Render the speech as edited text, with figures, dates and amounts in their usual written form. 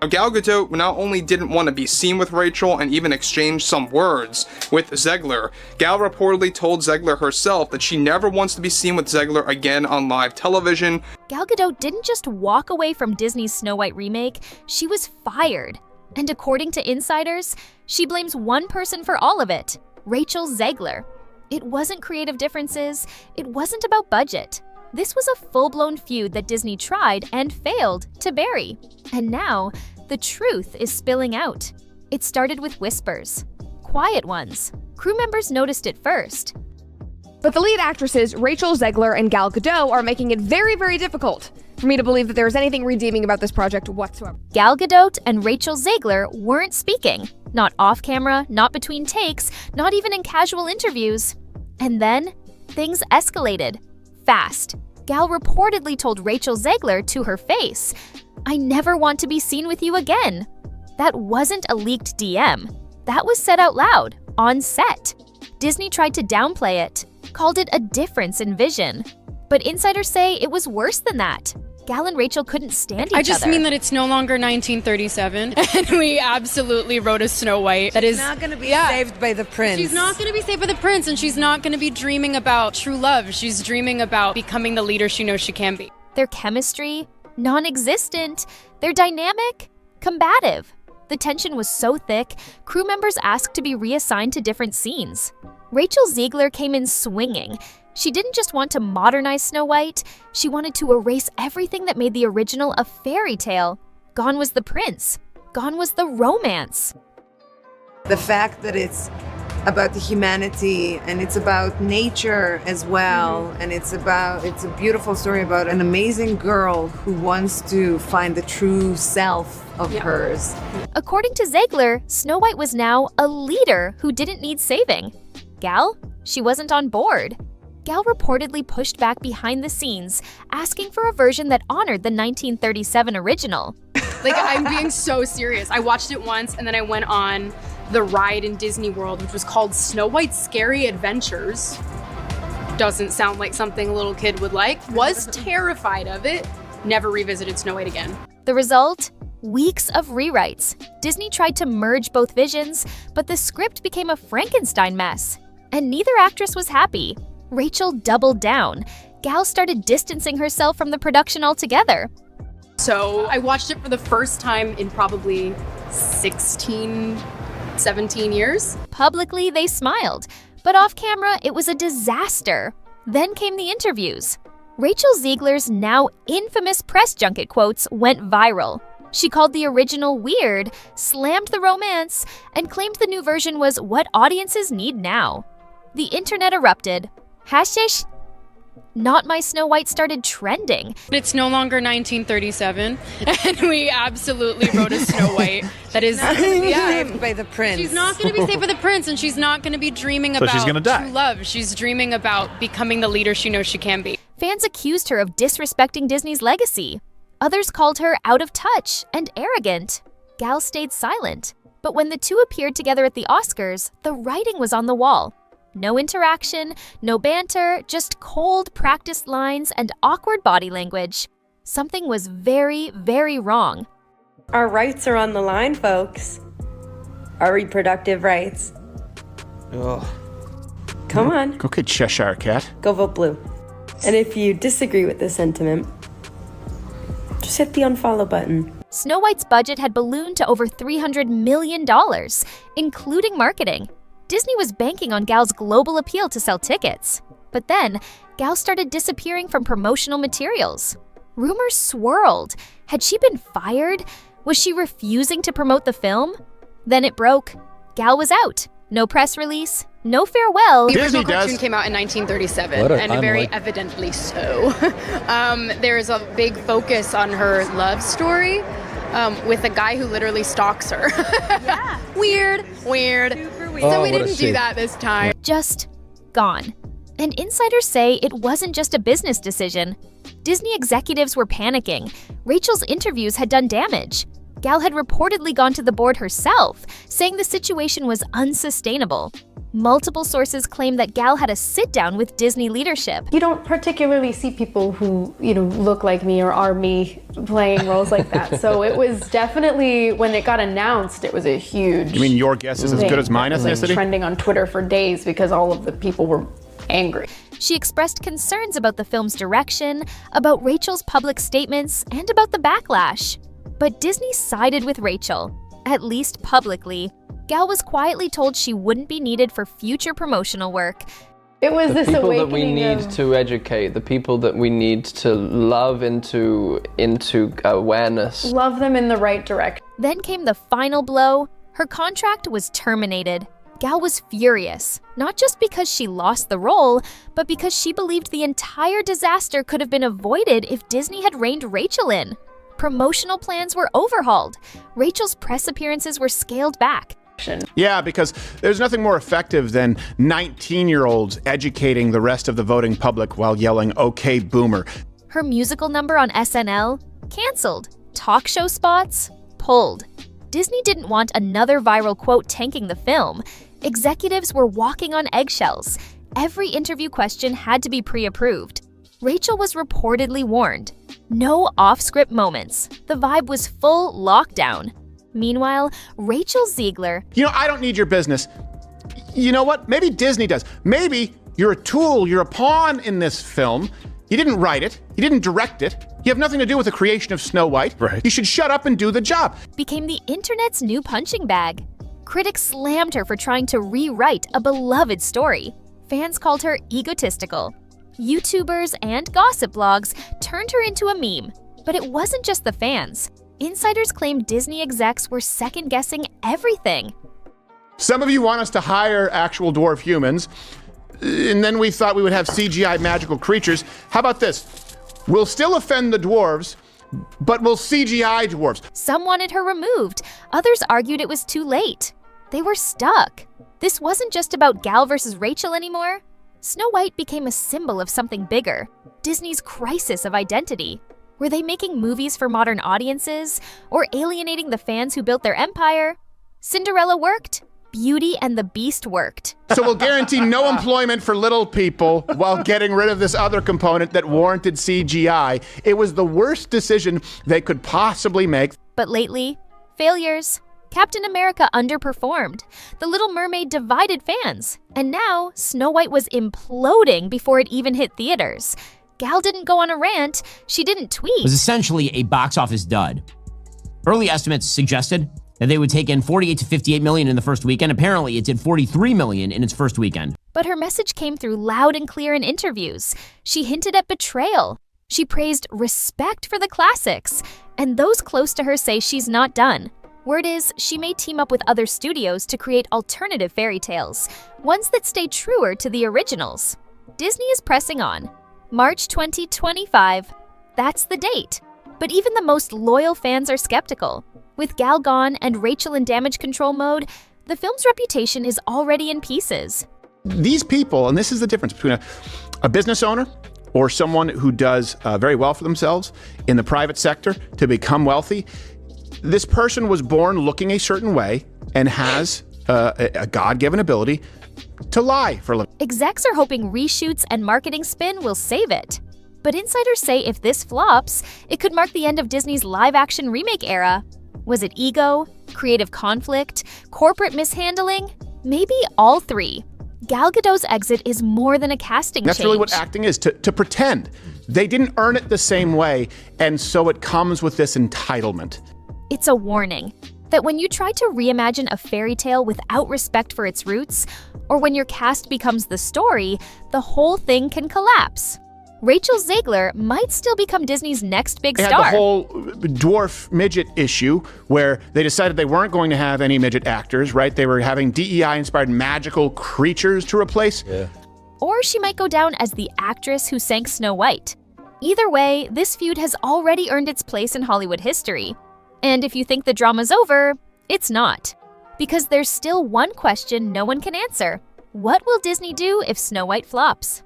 Gal Gadot not only didn't want to be seen with Rachel and even exchange some words with Zegler, Gal reportedly told Zegler herself that she never wants to be seen with Zegler again on live television. Gal Gadot didn't just walk away from Disney's Snow White remake, she was fired. And according to insiders, she blames one person for all of it, Rachel Zegler. It wasn't creative differences, it wasn't about budget. This was a full-blown feud that Disney tried and failed to bury. And now, the truth is spilling out. It started with whispers. Quiet ones. Crew members noticed it first. But the lead actresses, Rachel Zegler and Gal Gadot, are making it very, very difficult for me to believe that there is anything redeeming about this project whatsoever. Gal Gadot and Rachel Zegler weren't speaking. Not off-camera, not between takes, not even in casual interviews. And then, things escalated. Fast. Gal reportedly told Rachel Zegler to her face, "I never want to be seen with you again." That wasn't a leaked DM. That was said out loud, on set. Disney tried to downplay it, called it a difference in vision. But insiders say it was worse than that. Gal and Rachel couldn't stand each other. I just mean that it's no longer 1937, and we absolutely wrote a Snow White that is not going to be saved by the prince. She's not going to be saved by the prince, and she's not going to be dreaming about true love. She's dreaming about becoming the leader she knows she can be. Their chemistry, non-existent. Their dynamic, combative. The tension was so thick, crew members asked to be reassigned to different scenes. Rachel Zegler came in swinging. She didn't just want to modernize Snow White, she wanted to erase everything that made the original a fairy tale. Gone was the prince. Gone was the romance. The fact that it's about the humanity and it's about nature as well, and it's a beautiful story about an amazing girl who wants to find the true self of hers. According to Zegler, Snow White was now a leader who didn't need saving. Gal? She wasn't on board. Gal reportedly pushed back behind the scenes, asking for a version that honored the 1937 original. Like, I'm being so serious. I watched it once, and then I went on the ride in Disney World, which was called Snow White's Scary Adventures. Doesn't sound like something a little kid would like. Was terrified of it. Never revisited Snow White again. The result? Weeks of rewrites. Disney tried to merge both visions, but the script became a Frankenstein mess. And neither actress was happy. Rachel doubled down. Gal started distancing herself from the production altogether. So I watched it for the first time in probably 16, 17 years. Publicly, they smiled, but off camera, it was a disaster. Then came the interviews. Rachel Zegler's now infamous press junket quotes went viral. She called the original weird, slammed the romance, and claimed the new version was what audiences need now. The internet erupted. Hashish, Not My Snow White started trending. It's no longer 1937, and we absolutely wrote a Snow White that is saved by the prince. She's not going to be saved by the prince, and she's not going to be dreaming about she's gonna die. true love. She's dreaming about becoming the leader she knows she can be. Fans accused her of disrespecting Disney's legacy. Others called her out of touch and arrogant. Gal stayed silent. But when the two appeared together at the Oscars, the writing was on the wall. No interaction, no banter, just cold, practiced lines and awkward body language. Something was very, very wrong. Our rights are on the line, folks. Our reproductive rights. Ugh. Come on, Okay, Cheshire Cat. go vote blue. And if you disagree with this sentiment, just hit the unfollow button. Snow White's budget had ballooned to over $300 million, including marketing. Disney was banking on Gal's global appeal to sell tickets. But then, Gal started disappearing from promotional materials. Rumors swirled. Had she been fired? Was she refusing to promote the film? Then it broke. Gal was out. No press release, no farewell. The original Disney cartoon does. came out in 1937, What a and very timeline. evidently so. There's a big focus on her love story with a guy who literally stalks her. Yeah. Weird. So we what a didn't do shame. that this time. Just gone. And insiders say it wasn't just a business decision. Disney executives were panicking. Rachel's interviews had done damage. Gal had reportedly gone to the board herself, saying the situation was unsustainable. Multiple sources claim that Gal had a sit-down with Disney leadership. You don't particularly see people who, look like me or are me playing roles like that. So it was definitely, when it got announced, it was a huge You mean your guess is as good as mine, It was, like, ethnicity? trending on Twitter for days because all of the people were angry. She expressed concerns about the film's direction, about Rachel's public statements, and about the backlash. But Disney sided with Rachel, at least publicly. Gal was quietly told she wouldn't be needed for future promotional work. It was The this people that we awakening need of- to educate, the people that we need to love into awareness. love them in the right direction. Then came the final blow. Her contract was terminated. Gal was furious, not just because she lost the role, but because she believed the entire disaster could have been avoided if Disney had reined Rachel in. Promotional plans were overhauled. Rachel's press appearances were scaled back. Yeah, because there's nothing more effective than 19-year-olds educating the rest of the voting public while yelling, "Okay, boomer." Her musical number on SNL? Cancelled. Talk show spots? Pulled. Disney didn't want another viral quote tanking the film. Executives were walking on eggshells. Every interview question had to be pre-approved. Rachel was reportedly warned. No off-script moments. The vibe was full lockdown. Meanwhile, Rachel Zegler, I don't need your business. You know what? Maybe Disney does. Maybe you're a tool, you're a pawn in this film. You didn't write it, you didn't direct it. You have nothing to do with the creation of Snow White. Right. You should shut up and do the job. became the internet's new punching bag. Critics slammed her for trying to rewrite a beloved story. Fans called her egotistical. YouTubers and gossip blogs turned her into a meme. But it wasn't just the fans. Insiders claimed Disney execs were second-guessing everything. Some of you want us to hire actual dwarf humans, and then we thought we would have CGI magical creatures. How about this? We'll still offend the dwarves, but we'll CGI dwarves. Some wanted her removed. Others argued it was too late. They were stuck. This wasn't just about Gal versus Rachel anymore. Snow White became a symbol of something bigger. Disney's crisis of identity. Were they making movies for modern audiences, or alienating the fans who built their empire? Cinderella worked. Beauty and the Beast worked. So we'll guarantee no employment for little people while getting rid of this other component that warranted CGI. It was the worst decision they could possibly make. But lately, failures. Captain America underperformed. The Little Mermaid divided fans. And now, Snow White was imploding before it even hit theaters. Gal didn't go on a rant. She didn't tweet. It was essentially a box office dud. Early estimates suggested that they would take in 48 to 58 million in the first weekend. Apparently, it did 43 million in its first weekend. But her message came through loud and clear in interviews. She hinted at betrayal. She praised respect for the classics. And those close to her say she's not done. Word is, she may team up with other studios to create alternative fairy tales, ones that stay truer to the originals. Disney is pressing on. March 2025. That's the date. But even the most loyal fans are skeptical. With Gal gone and Rachel in damage control mode, the film's reputation is already in pieces. These people, and this is the difference between a business owner or someone who does very well for themselves in the private sector to become wealthy. This person was born looking a certain way and has a God-given ability to lie for a living. Execs are hoping reshoots and marketing spin will save it. But insiders say if this flops, it could mark the end of Disney's live-action remake era. Was it ego, creative conflict, corporate mishandling? Maybe all three. Gal Gadot's exit is more than a casting That's change. really what acting is, to pretend. They didn't earn it the same way, and so it comes with this entitlement. It's a warning that when you try to reimagine a fairy tale without respect for its roots, or when your cast becomes the story, the whole thing can collapse. Rachel Zegler might still become Disney's next big They had star. the whole dwarf midget issue where they decided they weren't going to have any midget actors, right? They were having DEI-inspired magical creatures to replace. Yeah. Or she might go down as the actress who sank Snow White. Either way, this feud has already earned its place in Hollywood history. And if you think the drama's over, it's not. Because there's still one question no one can answer. What will Disney do if Snow White flops?